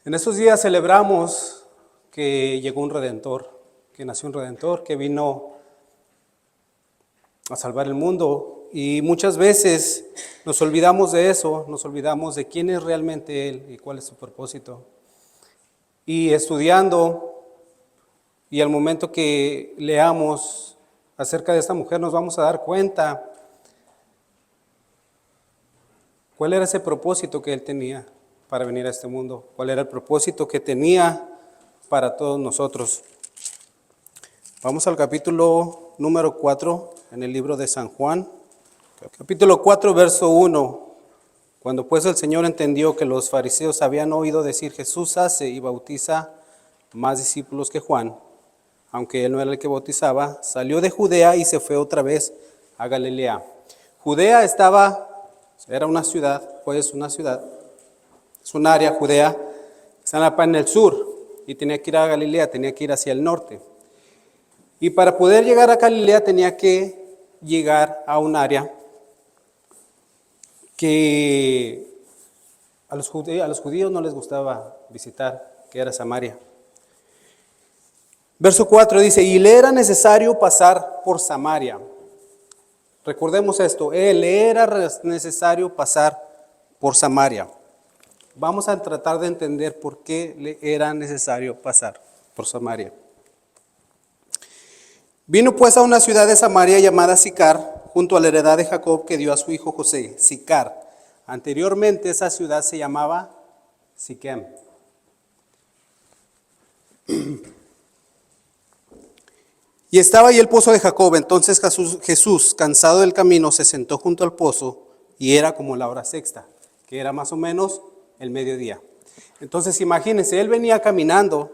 En estos días celebramos que llegó un Redentor, que nació un Redentor, que vino a salvar el mundo. Y muchas veces nos olvidamos de eso, nos olvidamos de quién es realmente Él y cuál es su propósito. Y estudiando, y al momento que leamos acerca de esta mujer, nos vamos a dar cuenta cuál era ese propósito que Él tenía para venir a este mundo, cuál era el propósito que tenía para todos nosotros. Vamos al capítulo número 4 en el libro de San Juan. Capítulo 4, verso 1. Cuando pues el Señor entendió que los fariseos habían oído decir: Jesús hace y bautiza más discípulos que Juan, aunque él no era el que bautizaba, salió de Judea y se fue otra vez a Galilea. Judea era una ciudad, es un área, Judea, está en el sur, y tenía que ir a Galilea, tenía que ir hacia el norte. Y para poder llegar a Galilea tenía que llegar a un área que a los judíos no les gustaba visitar, que era Samaria. Verso 4 dice: y le era necesario pasar por Samaria. Recordemos esto, le era necesario pasar por Samaria. Vamos a tratar de entender por qué le era necesario pasar por Samaria. Vino pues a una ciudad de Samaria llamada Sicar, junto a la heredad de Jacob que dio a su hijo José. Sicar. Anteriormente esa ciudad se llamaba Siquem. Y estaba ahí el pozo de Jacob. Entonces Jesús, cansado del camino, se sentó junto al pozo, y era como la hora sexta, que era más o menos el mediodía. Entonces imagínense, él venía caminando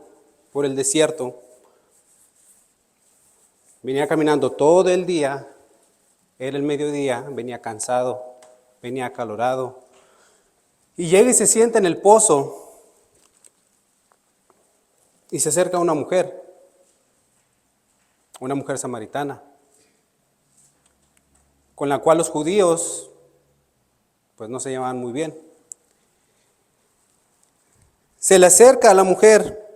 por el desierto, venía caminando todo el día, era el mediodía, venía cansado, venía acalorado, y llega y se sienta en el pozo, y se acerca una mujer samaritana, con la cual los judíos pues no se llevaban muy bien. Se le acerca a la mujer,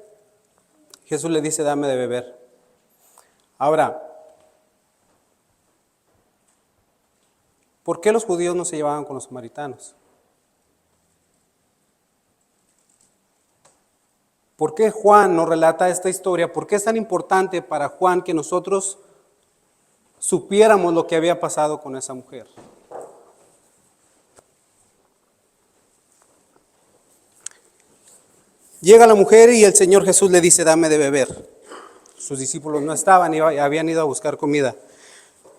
Jesús le dice: dame de beber. Ahora, ¿por qué los judíos no se llevaban con los samaritanos? ¿Por qué Juan nos relata esta historia? ¿Por qué es tan importante para Juan que nosotros supiéramos lo que había pasado con esa mujer? Llega la mujer y el Señor Jesús le dice: dame de beber. Sus discípulos no estaban y habían ido a buscar comida.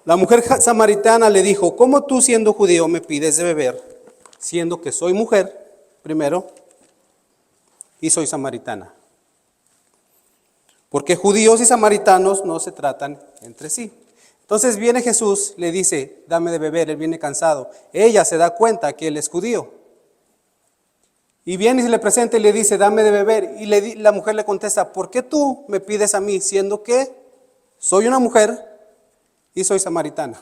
La mujer samaritana le dijo: ¿cómo tú, siendo judío, me pides de beber, siendo que soy mujer, primero, y soy samaritana? Porque judíos y samaritanos no se tratan entre sí. Entonces viene Jesús, le dice: dame de beber. Él viene cansado. Ella se da cuenta que él es judío. Y viene y se le presenta y le dice: dame de beber. Y la mujer le contesta: ¿por qué tú me pides a mí, siendo que soy una mujer y soy samaritana?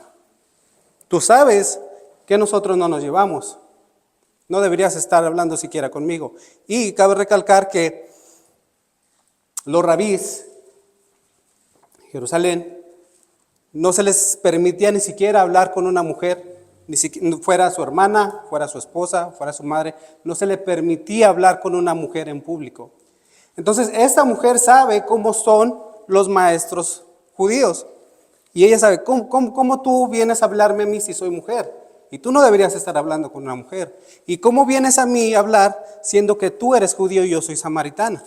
Tú sabes que nosotros no nos llevamos. No deberías estar hablando siquiera conmigo. Y cabe recalcar que los rabís en Jerusalén no se les permitía ni siquiera hablar con una mujer, ni siquiera fuera su hermana, fuera su esposa, fuera su madre, no se le permitía hablar con una mujer en público. Entonces esta mujer sabe cómo son los maestros judíos, y ella sabe: ¿cómo tú vienes a hablarme a mí si soy mujer? Y tú no deberías estar hablando con una mujer. ¿Y cómo vienes a mí a hablar siendo que tú eres judío y yo soy samaritana?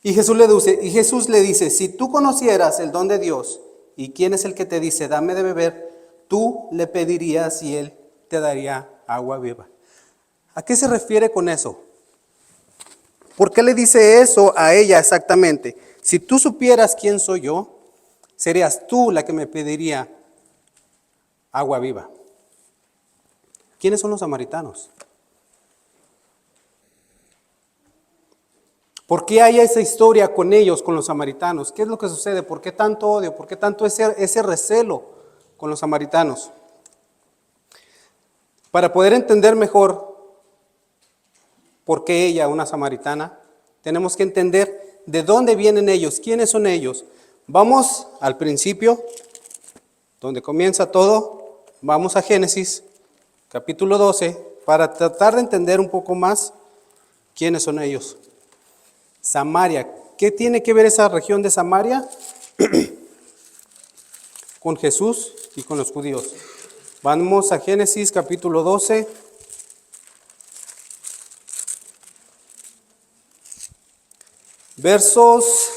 Y Jesús le dice: si tú conocieras el don de Dios y quién es el que te dice dame de beber, tú le pedirías y él te daría agua viva. ¿A qué se refiere con eso? ¿Por qué le dice eso a ella exactamente? Si tú supieras quién soy yo, serías tú la que me pediría agua viva. ¿Quiénes son los samaritanos? ¿Por qué hay esa historia con ellos, con los samaritanos? ¿Qué es lo que sucede? ¿Por qué tanto odio? ¿Por qué tanto ese recelo con los samaritanos? Para poder entender mejor ¿Por qué ella, una samaritana? Tenemos que entender de dónde vienen ellos, quiénes son ellos. Vamos al principio, donde comienza todo. Vamos a Génesis, capítulo 12, para tratar de entender un poco más quiénes son ellos. Samaria. ¿Qué tiene que ver esa región de Samaria con Jesús y con los judíos? Vamos a Génesis, capítulo 12. Versos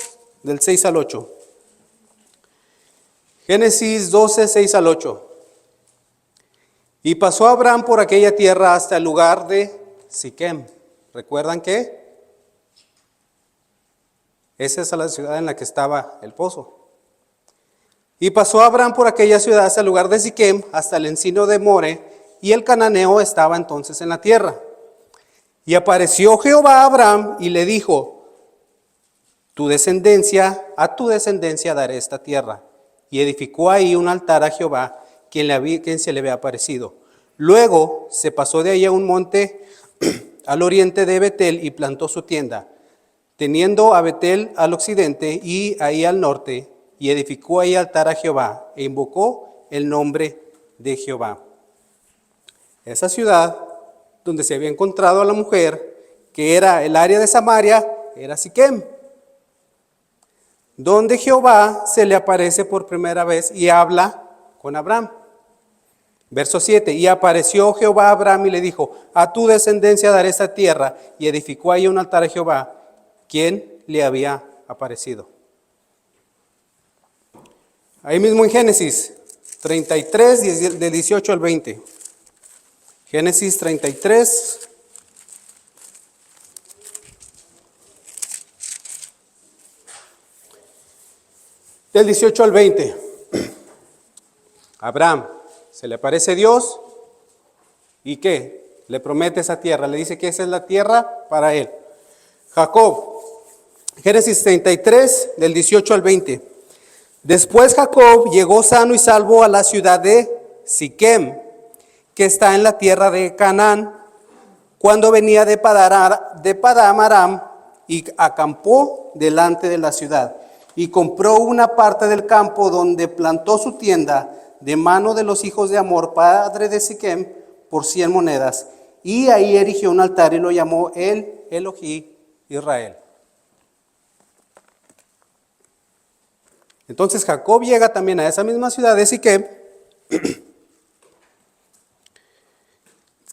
del 6 al 8. Génesis 12, 6 al 8. Y pasó Abraham por aquella tierra hasta el lugar de Siquem. ¿Recuerdan qué? Esa es la ciudad en la que estaba el pozo. Y pasó Abraham por aquella ciudad hasta el lugar de Siquem, hasta el encino de More, y el cananeo estaba entonces en la tierra. Y apareció Jehová a Abraham y le dijo: a tu descendencia daré esta tierra. Y edificó ahí un altar a Jehová, quien se le había aparecido. Luego se pasó de ahí a un monte al oriente de Betel y plantó su tienda, teniendo a Betel al occidente y ahí al norte, y edificó ahí altar a Jehová, e invocó el nombre de Jehová. Esa ciudad donde se había encontrado a la mujer, que era el área de Samaria, era Siquem, donde Jehová se le aparece por primera vez y habla con Abraham. Verso 7, y apareció Jehová a Abraham y le dijo: a tu descendencia daré esta tierra, y edificó ahí un altar a Jehová, quien le había aparecido. Ahí mismo en Génesis 33, del 18 al 20. Génesis 33. Del 18 al 20. Abraham, se le aparece Dios y ¿qué? Le promete esa tierra, le dice que esa es la tierra para él. Jacob, Génesis 33, del 18 al 20. Después Jacob llegó sano y salvo a la ciudad de Siquem, que está en la tierra de Canaán, cuando venía de Padam Aram, y acampó delante de la ciudad. Y compró una parte del campo donde plantó su tienda de mano de los hijos de Amor, padre de Siquem, por 100 monedas. Y ahí erigió un altar y lo llamó el Elohí Israel. Entonces Jacob llega también a esa misma ciudad de Siquem,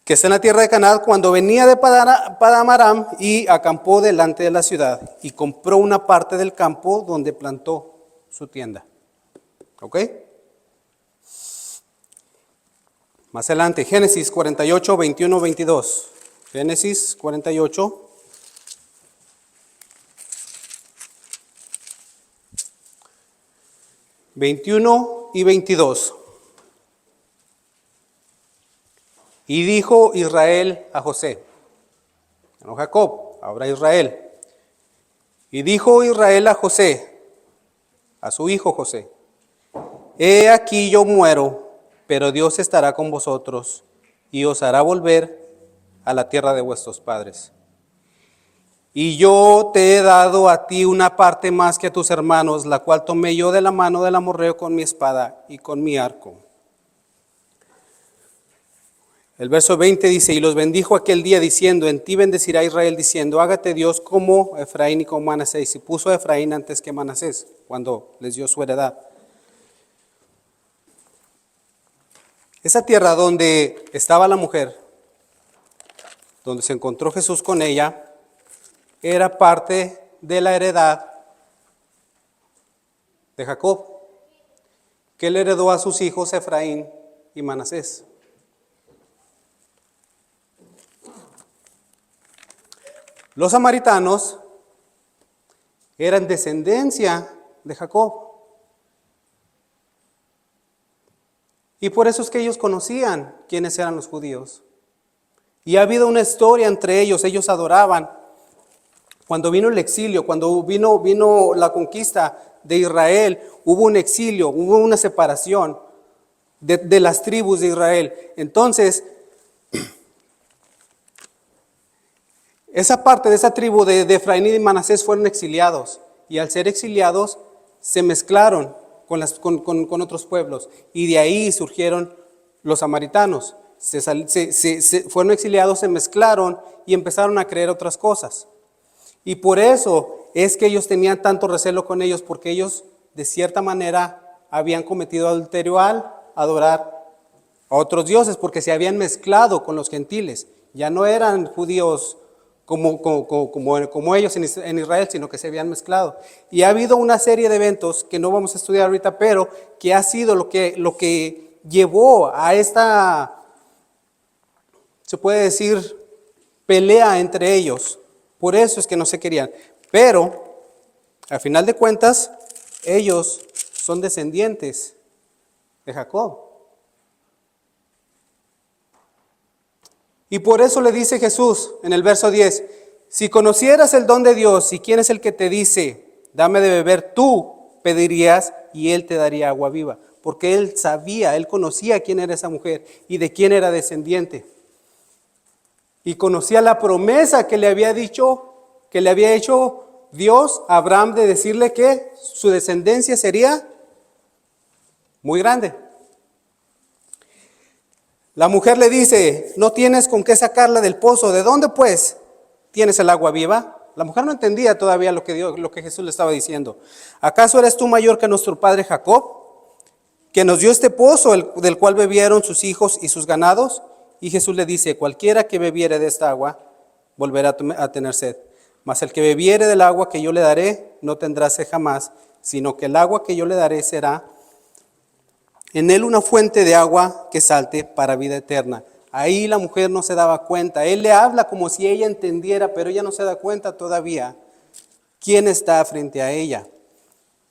que está en la tierra de Canaán, cuando venía de Padam Aram, y acampó delante de la ciudad y compró una parte del campo donde plantó su tienda. ¿Ok? Más adelante, Génesis 48, 21, 22. Génesis 48. ...21 y 22. Y dijo Israel a José, no Jacob, ahora Israel. Y dijo Israel a José, a su hijo José: he aquí yo muero, pero Dios estará con vosotros y os hará volver a la tierra de vuestros padres. Y yo te he dado a ti una parte más que a tus hermanos, la cual tomé yo de la mano del amorreo con mi espada y con mi arco. El verso 20 dice: y los bendijo aquel día diciendo: en ti bendecirá Israel, diciendo: hágate Dios como Efraín y como Manasés. Y puso a Efraín antes que Manasés, cuando les dio su heredad. Esa tierra donde estaba la mujer, donde se encontró Jesús con ella, era parte de la heredad de Jacob, que él heredó a sus hijos Efraín y Manasés. Los samaritanos eran descendencia de Jacob. Y por eso es que ellos conocían quiénes eran los judíos. Y ha habido una historia entre ellos adoraban. Cuando vino el exilio, cuando vino la conquista de Israel, hubo un exilio, hubo una separación de las tribus de Israel. Entonces, Esa parte de esa tribu de Efraín y de Manasés fueron exiliados. Y al ser exiliados, se mezclaron con otros pueblos. Y de ahí surgieron los samaritanos. Fueron exiliados, se mezclaron y empezaron a creer otras cosas. Y por eso es que ellos tenían tanto recelo con ellos, porque ellos de cierta manera habían cometido adulterio al adorar a otros dioses, porque se habían mezclado con los gentiles. Ya no eran judíos como ellos en Israel, sino que se habían mezclado. Y ha habido una serie de eventos que no vamos a estudiar ahorita, pero que ha sido lo que llevó a esta, se puede decir, pelea entre ellos. Por eso es que no se querían. Pero, al final de cuentas, ellos son descendientes de Jacob. Y por eso le dice Jesús en el verso 10, si conocieras el don de Dios y quién es el que te dice, dame de beber, tú pedirías y él te daría agua viva. Porque él sabía, él conocía quién era esa mujer y de quién era descendiente. Y conocía la promesa que le había dicho, que le había hecho Dios a Abraham de decirle que su descendencia sería muy grande. La mujer le dice, no tienes con qué sacarla del pozo. ¿De dónde pues tienes el agua viva? La mujer no entendía todavía lo que Jesús le estaba diciendo. ¿Acaso eres tú mayor que nuestro padre Jacob, que nos dio este pozo del cual bebieron sus hijos y sus ganados? Y Jesús le dice, cualquiera que bebiere de esta agua volverá a tener sed. Mas el que bebiere del agua que yo le daré no tendrá sed jamás, sino que el agua que yo le daré será en él una fuente de agua que salte para vida eterna. Ahí la mujer no se daba cuenta. Él le habla como si ella entendiera, pero ella no se da cuenta todavía quién está frente a ella.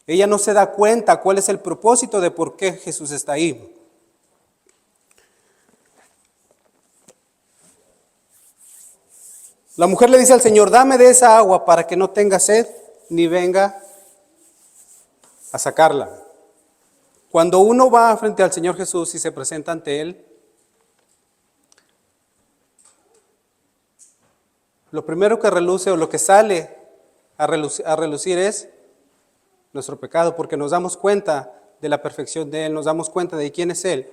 Ella no se da cuenta cuál es el propósito de por qué Jesús está ahí. La mujer le dice al Señor, dame de esa agua para que no tenga sed ni venga a sacarla. Cuando uno va frente al Señor Jesús y se presenta ante Él, lo primero que reluce o lo que sale a relucir es nuestro pecado, porque nos damos cuenta de la perfección de Él, nos damos cuenta de quién es Él.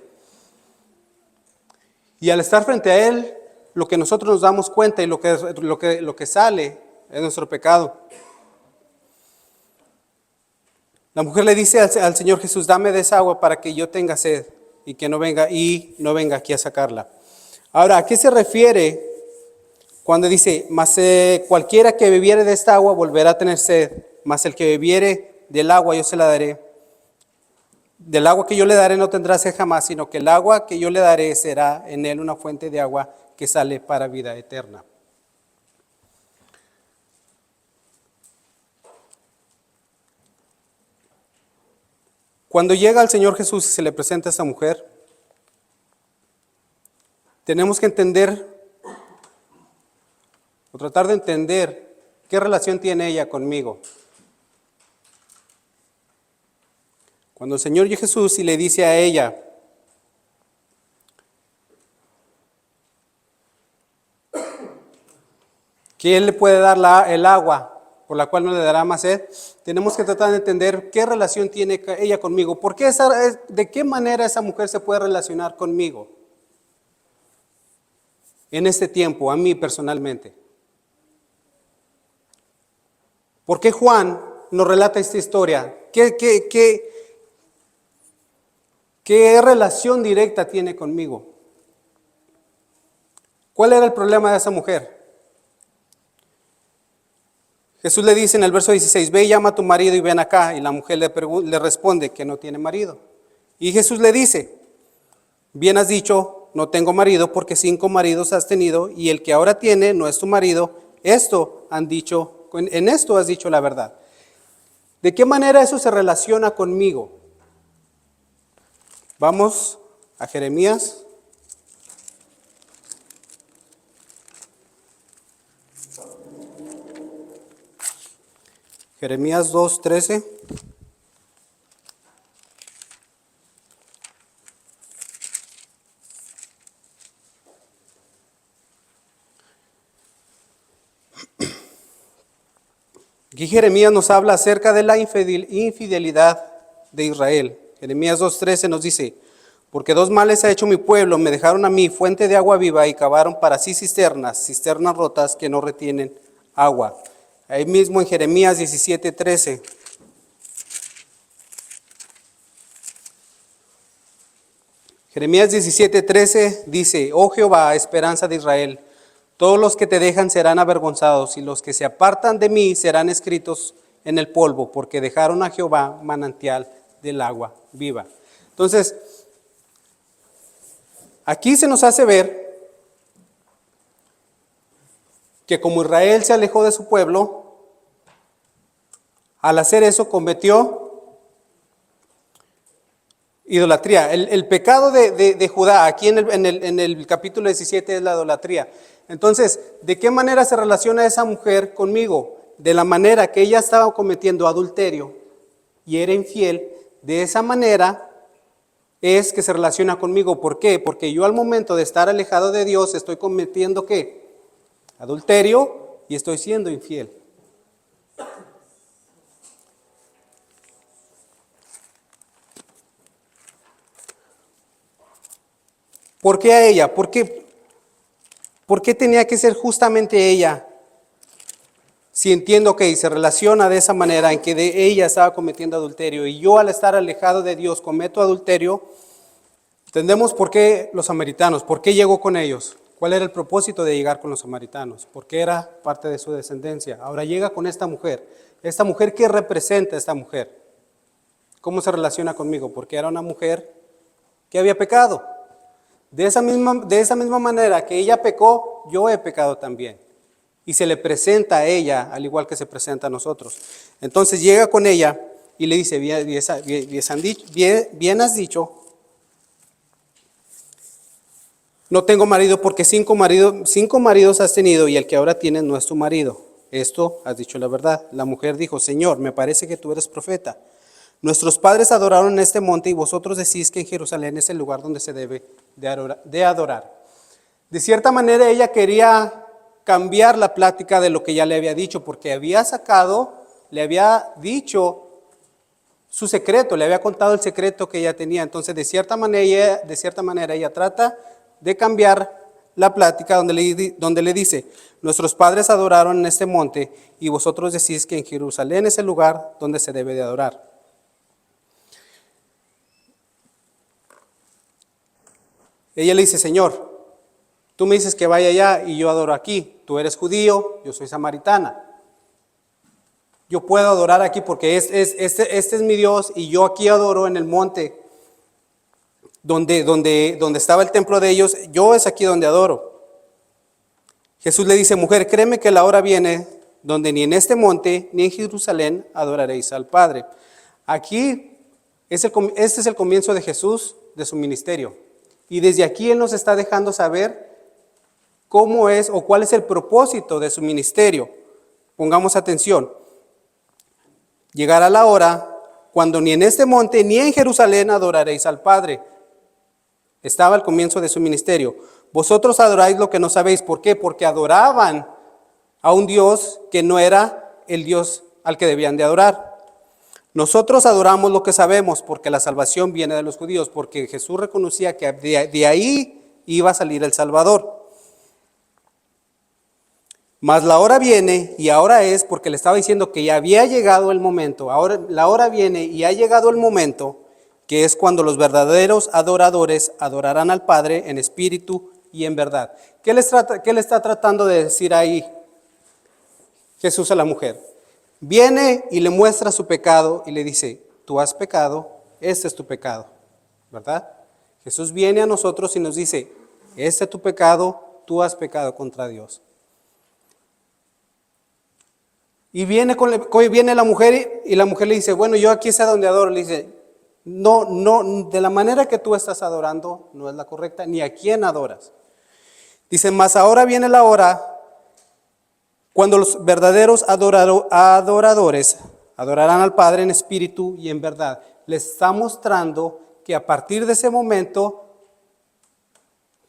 Y al estar frente a Él, lo que nosotros nos damos cuenta y lo que sale es nuestro pecado. La mujer le dice al Señor Jesús, dame de esa agua para que yo tenga sed y no venga aquí a sacarla. Ahora, ¿a qué se refiere cuando dice, mas cualquiera que bebiere de esta agua volverá a tener sed, mas el que bebiere del agua yo se la daré? Del agua que yo le daré no tendrá sed jamás, sino que el agua que yo le daré será en él una fuente de agua que sale para vida eterna. Cuando llega el Señor Jesús y se le presenta a esa mujer, tenemos que entender, o tratar de entender, qué relación tiene ella conmigo. Cuando el Señor Jesús y le dice a ella, que Él le puede dar el agua por la cual no le dará más sed, tenemos que tratar de entender qué relación tiene ella conmigo. ¿De qué manera esa mujer se puede relacionar conmigo en este tiempo, a mí personalmente? ¿Por qué Juan nos relata esta historia? ¿Qué relación directa tiene conmigo? ¿Cuál era el problema de esa mujer? Jesús le dice en el verso 16, ve y llama a tu marido y ven acá. Y la mujer le responde que no tiene marido. Y Jesús le dice, bien has dicho, no tengo marido, porque 5 maridos has tenido y el que ahora tiene no es tu marido. En esto has dicho la verdad. ¿De qué manera eso se relaciona conmigo? Vamos a Jeremías. Jeremías 2:13. Aquí Jeremías nos habla acerca de la infidelidad de Israel. Jeremías 2:13 nos dice, porque dos males ha hecho mi pueblo, me dejaron a mí fuente de agua viva y cavaron para sí cisternas rotas que no retienen agua. Ahí mismo en Jeremías 17:13. Jeremías 17:13 dice, oh Jehová, esperanza de Israel, todos los que te dejan serán avergonzados y los que se apartan de mí serán escritos en el polvo, porque dejaron a Jehová manantial del agua viva. Entonces, aquí se nos hace ver que como Israel se alejó de su pueblo, al hacer eso cometió idolatría. El pecado de Judá, aquí en el capítulo 17 es la idolatría. Entonces, ¿de qué manera se relaciona esa mujer conmigo? De la manera que ella estaba cometiendo adulterio y era infiel, de esa manera es que se relaciona conmigo. ¿Por qué? Porque yo al momento de estar alejado de Dios estoy cometiendo ¿qué? Adulterio y estoy siendo infiel. ¿Por qué a ella? ¿Por qué tenía que ser justamente ella? Si entiendo que se relaciona de esa manera en que ella estaba cometiendo adulterio y yo al estar alejado de Dios cometo adulterio, entendemos por qué los samaritanos, por qué llegó con ellos, cuál era el propósito de llegar con los samaritanos, porque era parte de su descendencia. Ahora llega con esta mujer ¿qué representa esta mujer? ¿Cómo se relaciona conmigo? Porque era una mujer que había pecado. De esa misma manera que ella pecó, yo he pecado también. Y se le presenta a ella, al igual que se presenta a nosotros. Entonces llega con ella y le dice, bien has dicho, no tengo marido porque 5 maridos has tenido y el que ahora tienes no es tu marido. Esto has dicho la verdad. La mujer dijo, Señor, me parece que tú eres profeta. Nuestros padres adoraron en este monte y vosotros decís que en Jerusalén es el lugar donde se debe de adorar. De cierta manera ella quería cambiar la plática de lo que ya le había dicho, porque le había dicho su secreto, le había contado el secreto que ella tenía. Entonces, de cierta manera ella trata de cambiar la plática donde le dice, nuestros padres adoraron en este monte y vosotros decís que en Jerusalén es el lugar donde se debe de adorar. Ella le dice, Señor, tú me dices que vaya allá y yo adoro aquí. Tú eres judío, yo soy samaritana. Yo puedo adorar aquí porque este es mi Dios y yo aquí adoro en el monte donde estaba el templo de ellos. Yo es aquí donde adoro. Jesús le dice, mujer, créeme que la hora viene donde ni en este monte ni en Jerusalén adoraréis al Padre. Aquí, este es el comienzo de Jesús, de su ministerio. Y desde aquí Él nos está dejando saber cómo es o cuál es el propósito de su ministerio. Pongamos atención. Llegará la hora cuando ni en este monte ni en Jerusalén adoraréis al Padre. Estaba al comienzo de su ministerio. Vosotros adoráis lo que no sabéis. ¿Por qué? Porque adoraban a un Dios que no era el Dios al que debían de adorar. Nosotros adoramos lo que sabemos porque la salvación viene de los judíos, porque Jesús reconocía que de ahí iba a salir el Salvador. Mas la hora viene y ahora es, porque le estaba diciendo que ya había llegado el momento, ahora la hora viene y ha llegado el momento, que es cuando los verdaderos adoradores adorarán al Padre en espíritu y en verdad. ¿Qué le está tratando de decir ahí Jesús a la mujer? Viene y le muestra su pecado y le dice, tú has pecado, este es tu pecado, ¿verdad? Jesús viene a nosotros y nos dice, este es tu pecado, tú has pecado contra Dios. Y viene la mujer y la mujer le dice, bueno, yo aquí sé donde adoro. Le dice, no, de la manera que tú estás adorando no es la correcta, ni a quién adoras. Dice, mas ahora viene la hora cuando los verdaderos adoradores adorarán al Padre en espíritu y en verdad. Les está mostrando que a partir de ese momento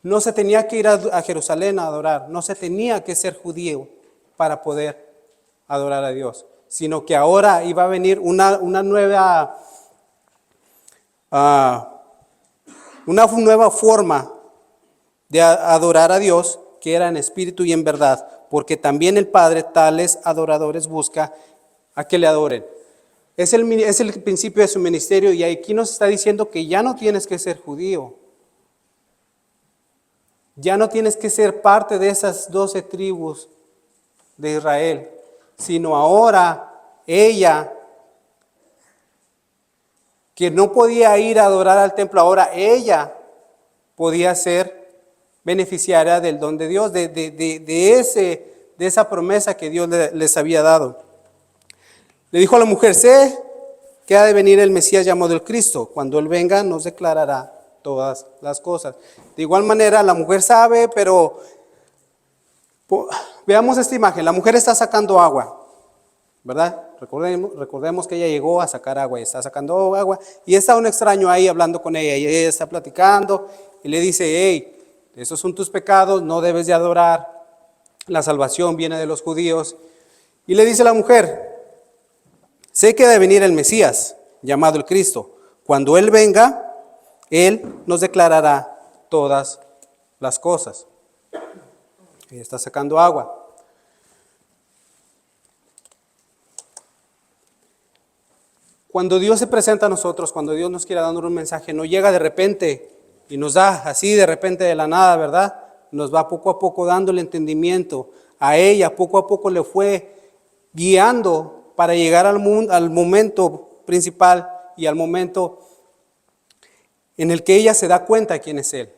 no se tenía que ir a Jerusalén a adorar, no se tenía que ser judío para poder adorar a Dios. sino que ahora iba a venir una nueva forma de adorar a Dios, que era en espíritu y en verdad, porque también el Padre tales adoradores busca a que le adoren. Es el principio de su ministerio, y aquí nos está diciendo que ya no tienes que ser judío. Ya no tienes que ser parte de esas 12 tribus de Israel, sino ahora ella, que no podía ir a adorar al templo, ahora ella podía ser beneficiaria del don de Dios, de esa promesa que Dios les había dado. Le dijo a la mujer: sé que ha de venir el Mesías llamado el Cristo. Cuando Él venga nos declarará todas las cosas. De igual manera la mujer sabe, pero veamos esta imagen. La mujer está sacando agua, ¿verdad? Recordemos que ella llegó a sacar agua y está sacando agua, y está un extraño ahí hablando con ella, y ella está platicando y le dice: hey, esos son tus pecados, no debes de adorar, la salvación viene de los judíos. Y le dice la mujer: sé que debe venir el Mesías llamado el Cristo. Cuando Él venga, Él nos declarará todas las cosas. Ella está sacando agua. Cuando Dios se presenta a nosotros, cuando Dios nos quiere dar un mensaje, no llega de repente y nos da así de repente de la nada, ¿verdad? Nos va poco a poco dando el entendimiento. A ella poco a poco le fue guiando para llegar al momento principal y al momento en el que ella se da cuenta de quién es Él.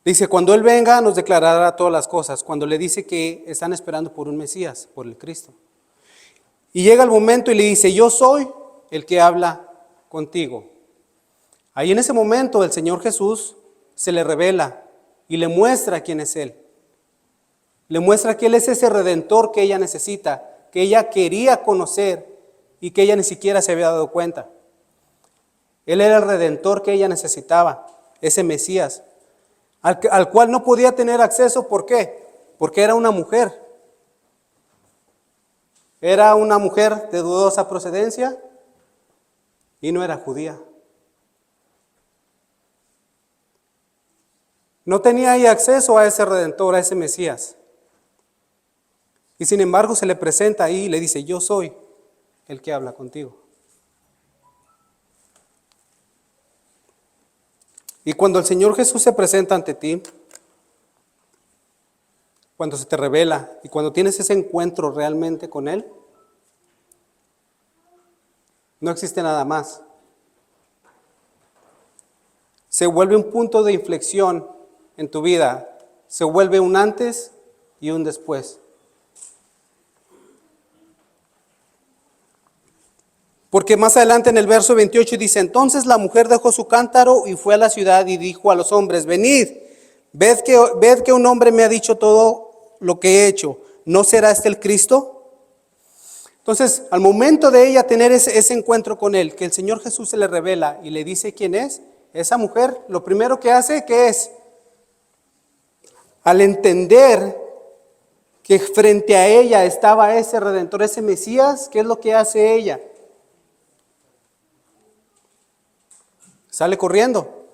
Dice: cuando Él venga nos declarará todas las cosas. Cuando le dice que están esperando por un Mesías, por el Cristo. Y llega el momento y le dice: yo soy el que habla contigo. Ahí en ese momento el Señor Jesús se le revela y le muestra quién es Él. Le muestra que Él es ese Redentor que ella necesita, que ella quería conocer y que ella ni siquiera se había dado cuenta. Él era el Redentor que ella necesitaba, ese Mesías, al cual no podía tener acceso. ¿Por qué? Porque era una mujer. Era una mujer de dudosa procedencia y no era judía. No tenía ahí acceso a ese Redentor, a ese Mesías. Y sin embargo se le presenta ahí y le dice: yo soy el que habla contigo. Y cuando el Señor Jesús se presenta ante ti, cuando se te revela y cuando tienes ese encuentro realmente con Él, no existe nada más. Se vuelve un punto de inflexión en tu vida, se vuelve un antes y un después. Porque más adelante en el verso 28 dice: entonces la mujer dejó su cántaro y fue a la ciudad y dijo a los hombres: venid, ved que un hombre me ha dicho todo lo que he hecho. ¿No será este el Cristo? Entonces, al momento de ella tener ese encuentro con Él, que el Señor Jesús se le revela y le dice quién es, esa mujer lo primero que hace, ¿qué es? Al entender que frente a ella estaba ese Redentor, ese Mesías, ¿qué es lo que hace ella? Sale corriendo.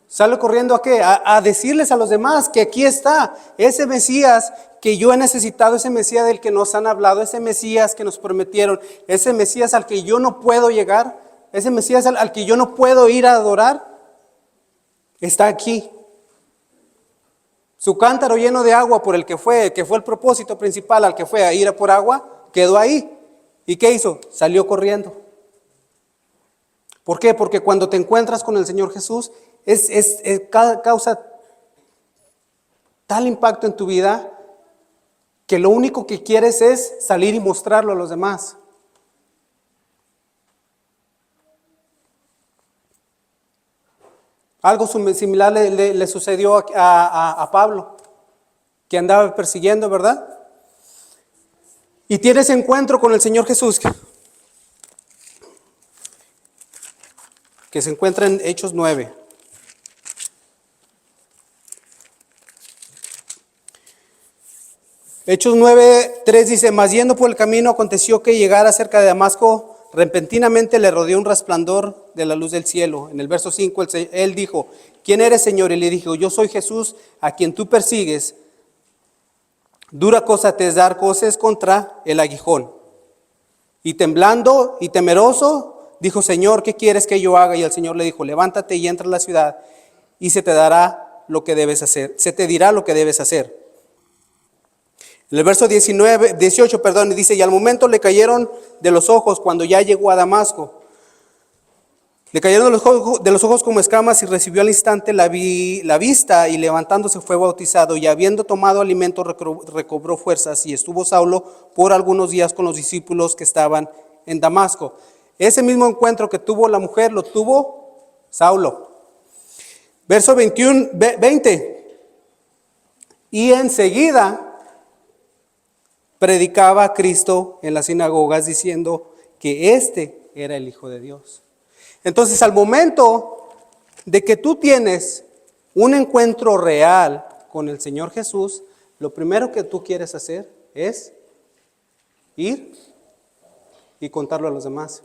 ¿Sale corriendo a qué? A decirles a los demás que aquí está ese Mesías que yo he necesitado, ese Mesías del que nos han hablado, ese Mesías que nos prometieron, ese Mesías al que yo no puedo llegar, ese Mesías al que yo no puedo ir a adorar, está aquí. Su cántaro lleno de agua por el que fue el propósito principal al que fue a ir a por agua, quedó ahí. ¿Y qué hizo? Salió corriendo. ¿Por qué? Porque cuando te encuentras con el Señor Jesús, causa tal impacto en tu vida que lo único que quieres es salir y mostrarlo a los demás. Algo similar le sucedió a Pablo, que andaba persiguiendo, ¿verdad? Y tiene ese encuentro con el Señor Jesús, que se encuentra en Hechos 9. Hechos 9:3 dice, mas yendo por el camino aconteció que llegara cerca de Damasco, repentinamente le rodeó un resplandor de la luz del cielo. En el verso 5 él dijo, ¿quién eres, Señor? Y le dijo, yo soy Jesús, a quien tú persigues. Dura cosa te es dar coces contra el aguijón. Y temblando y temeroso, dijo, Señor, ¿qué quieres que yo haga? Y el Señor le dijo, levántate y entra a la ciudad, y se te dará lo que debes hacer. Se te dirá lo que debes hacer. En el verso 18, dice, y al momento le cayeron de los ojos cuando ya llegó a Damasco. Le cayeron de los ojos como escamas y recibió al instante la vista, y levantándose fue bautizado, y habiendo tomado alimento recobró fuerzas, y estuvo Saulo por algunos días con los discípulos que estaban en Damasco. Ese mismo encuentro que tuvo la mujer lo tuvo Saulo. Verso 20. Y enseguida predicaba a Cristo en las sinagogas diciendo que este era el Hijo de Dios. Entonces, al momento de que tú tienes un encuentro real con el Señor Jesús, lo primero que tú quieres hacer es ir y contarlo a los demás.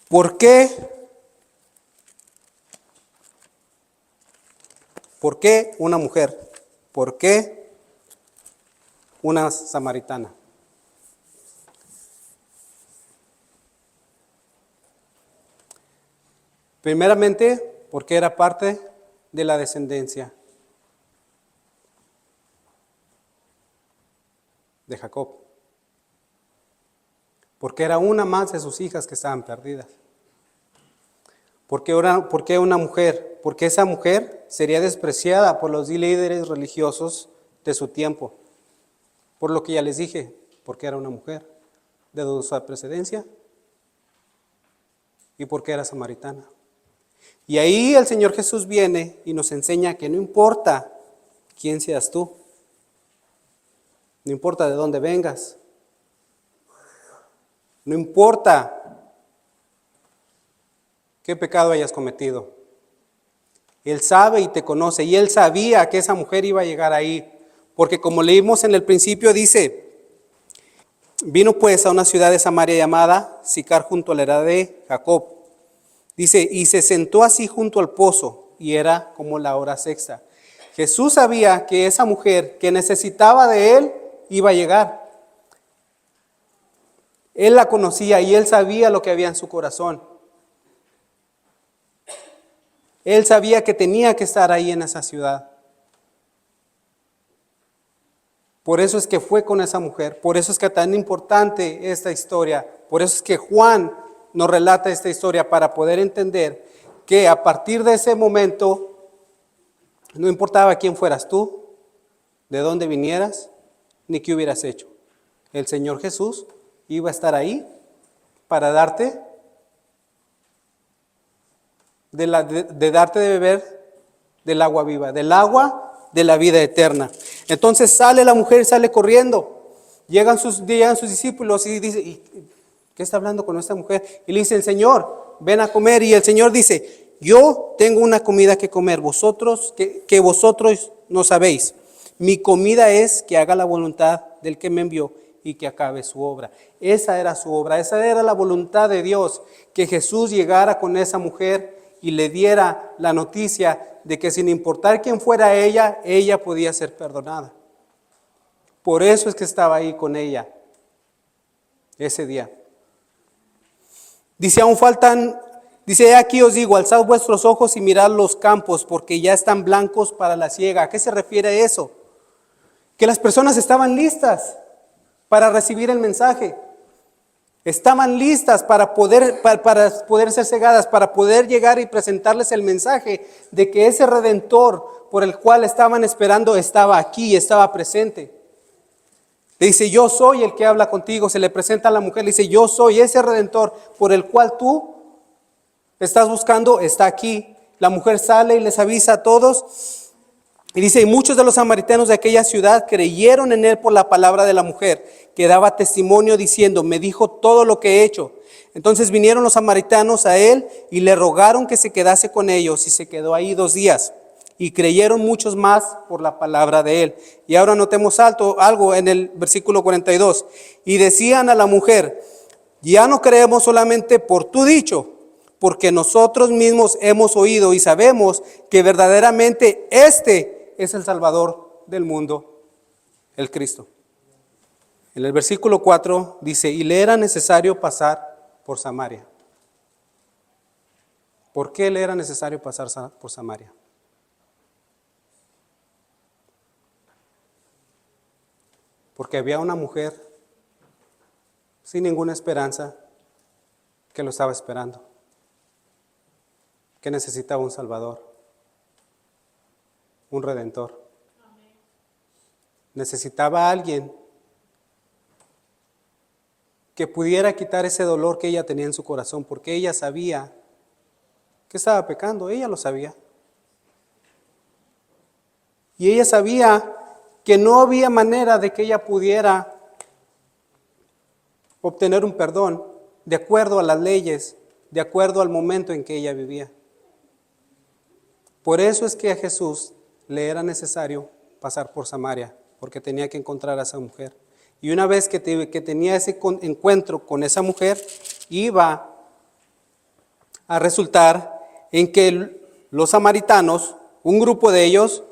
¿Por qué? ¿Por qué una mujer? ¿Por qué una samaritana? Primeramente, porque era parte de la descendencia de Jacob. Porque era una más de sus hijas que estaban perdidas. ¿Por qué una mujer? Porque esa mujer sería despreciada por los líderes religiosos de su tiempo. Por lo que ya les dije, porque era una mujer de dudosa precedencia y porque era samaritana. Y ahí el Señor Jesús viene y nos enseña que no importa quién seas tú, no importa de dónde vengas, no importa qué pecado hayas cometido. Él sabe y te conoce, y Él sabía que esa mujer iba a llegar ahí, porque como leímos en el principio dice, vino pues a una ciudad de Samaria llamada Sicar junto a la heredad de Jacob. Dice, y se sentó así junto al pozo, y era como la hora sexta. Jesús sabía que esa mujer que necesitaba de Él iba a llegar. Él la conocía y Él sabía lo que había en su corazón. Él sabía que tenía que estar ahí en esa ciudad. Por eso es que fue con esa mujer, por eso es que es tan importante esta historia, por eso es que Juan nos relata esta historia para poder entender que a partir de ese momento, no importaba quién fueras tú, de dónde vinieras, ni qué hubieras hecho. El Señor Jesús iba a estar ahí para darte darte de beber del agua viva, del agua de la vida eterna. Entonces sale la mujer, sale corriendo. Llegan sus discípulos y dice, ¿y qué está hablando con esta mujer? Y le dicen, Señor, ven a comer. Y el Señor dice, yo tengo una comida que comer, vosotros que vosotros no sabéis. Mi comida es que haga la voluntad del que me envió y que acabe su obra. Esa era su obra, esa era la voluntad de Dios, que Jesús llegara con esa mujer y le diera la noticia de que sin importar quién fuera ella podía ser perdonada. Por eso es que estaba ahí con ella ese día. Dice, aquí os digo, alzad vuestros ojos y mirad los campos, porque ya están blancos para la siega. ¿A qué se refiere eso? Que las personas estaban listas para recibir el mensaje. Estaban listas para poder ser cegadas, para poder llegar y presentarles el mensaje de que ese Redentor por el cual estaban esperando estaba aquí, estaba presente. Le dice, yo soy el que habla contigo. Se le presenta a la mujer, le dice, yo soy ese Redentor por el cual tú estás buscando, está aquí. La mujer sale y les avisa a todos Y dice, y muchos de los samaritanos de aquella ciudad creyeron en él por la palabra de la mujer, que daba testimonio diciendo, me dijo todo lo que he hecho. Entonces vinieron los samaritanos a él y le rogaron que se quedase con ellos, y se quedó ahí 2 días. Y creyeron muchos más por la palabra de él. Y ahora notemos algo en el versículo 42. Y decían a la mujer, ya no creemos solamente por tu dicho, porque nosotros mismos hemos oído y sabemos que verdaderamente este es el Salvador del mundo, el Cristo. En el versículo 4 dice, y le era necesario pasar por Samaria. ¿Por qué le era necesario pasar por Samaria? Porque había una mujer sin ninguna esperanza que lo estaba esperando, que necesitaba un Salvador, un Redentor. Necesitaba a alguien que pudiera quitar ese dolor que ella tenía en su corazón, porque ella sabía que estaba pecando, ella lo sabía. Y ella sabía que no había manera de que ella pudiera obtener un perdón de acuerdo a las leyes, de acuerdo al momento en que ella vivía. Por eso es que a Jesús le era necesario pasar por Samaria, porque tenía que encontrar a esa mujer. Y una vez que tenía ese encuentro con esa mujer, iba a resultar en que los samaritanos, un grupo de ellos,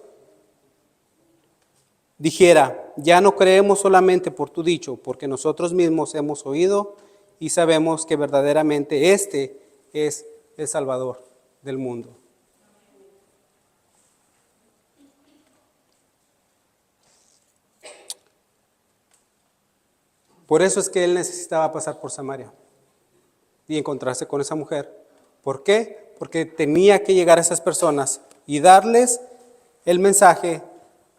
dijera, ya no creemos solamente por tu dicho, porque nosotros mismos hemos oído y sabemos que verdaderamente este es el Salvador del mundo. Por eso es que él necesitaba pasar por Samaria y encontrarse con esa mujer. ¿Por qué? Porque tenía que llegar a esas personas y darles el mensaje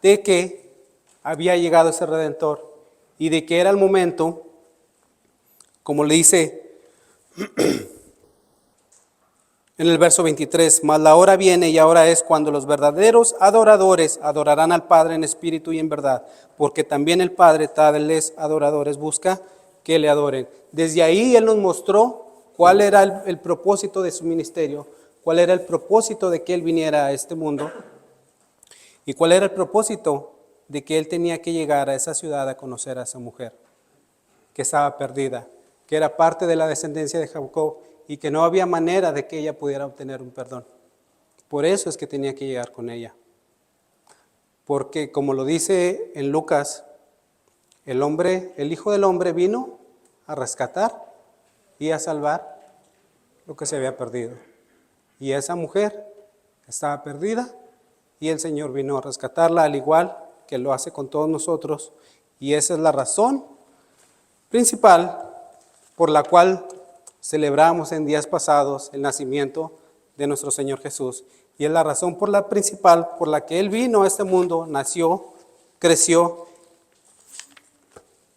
de que había llegado ese Redentor y de que era el momento, como le dice en el verso 23, mas la hora viene y ahora es cuando los verdaderos adoradores adorarán al Padre en espíritu y en verdad, porque también el Padre tales adoradores busca que le adoren. Desde ahí Él nos mostró cuál era el propósito de su ministerio, cuál era el propósito de que Él viniera a este mundo y cuál era el propósito de que Él tenía que llegar a esa ciudad a conocer a esa mujer que estaba perdida, que era parte de la descendencia de Jacob y que no había manera de que ella pudiera obtener un perdón. Por eso es que tenía que llegar con ella. Porque como lo dice en Lucas, el Hijo del Hombre vino a rescatar y a salvar lo que se había perdido. Y esa mujer estaba perdida y el Señor vino a rescatarla al igual que lo hace con todos nosotros. Y esa es la razón principal por la cual celebramos en días pasados el nacimiento de nuestro Señor Jesús. Y es la razón principal por la que Él vino a este mundo, nació, creció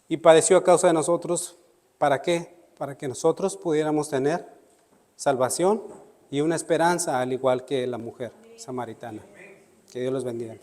y padeció a causa de nosotros. ¿Para qué? Para que nosotros pudiéramos tener salvación y una esperanza al igual que la mujer samaritana. Que Dios los bendiga.